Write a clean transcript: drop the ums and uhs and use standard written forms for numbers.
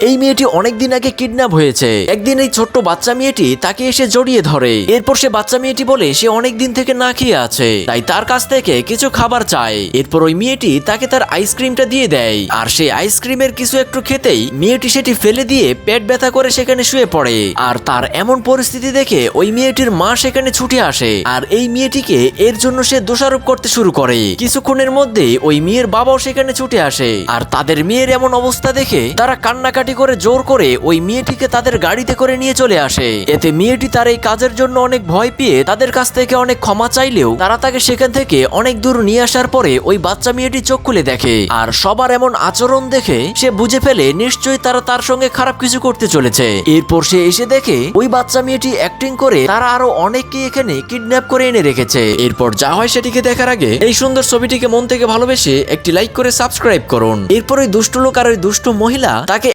এই মেয়েটি অনেকদিন আগে কিডন্যাপ হয়েছে। একদিন এই ছোট্ট বাচ্চা মেয়েটি তাকে এসে জড়িয়ে ধরে। এরপর সে বাচ্চা মেয়েটি বলে সে অনেকদিন থেকে না খেয়ে আছে, তাই তার কাছ থেকে কিছু খাবার চায়। এরপর ওই মেয়েটি তাকে তার আইসক্রিমটা দিয়ে দেয়, আর সেই আইসক্রিমের কিছু একটু খেতেই মেয়েটি সেটি ফেলে দিয়ে পেট ব্যথা করে সেখানে শুয়ে পড়ে। আর তার এমন পরিস্থিতি দেখে ওই মেয়েটির মা সেখানে ছুটে আসে, আর এই মেয়েটিকে এর জন্য সে দোষারোপ করতে শুরু করে। কিছুক্ষণের মধ্যে ওই মেয়ের বাবাও সেখানে ছুটে আসে, আর তাদের মেয়ের এমন অবস্থা দেখে তারা কান্নাকাটি করে জোর করে ওই মেয়েটিকে তাদের গাড়িতে করে নিয়ে চলে আসে। এতে মেয়েটি তার এই কাজের জন্য অনেক ভয় পেয়ে তাদের কাছ থেকে অনেক ক্ষমা চাইলেও তারা তাকে সেখান থেকে অনেক দূর নিয়ে আসার পরে ওই বাচ্চা মেয়েটি চোখ খুলে দেখে, আর সবার এমন আচরণ দেখে সে বুঝে ফেলে নিশ্চয়ই তারা তার সঙ্গে খারাপ কিছু করতে চলেছে। এরপর সে এসে দেখে ওই বাচ্চা মেয়েটি অ্যাক্টিং করে তারা আরো অনেককে এখানে কিডন্যাপ করে এনে রেখেছে। এরপর যা হয় সেটিকে দেখার আগে এই সুন্দর ছবিটিকে মন থেকে ভালোবেসে একটি লাইক করে সাবস্ক্রাইব করুন। এরপর ওই দুষ্ট লোক আর ওই দুষ্ট মহিলা তাকে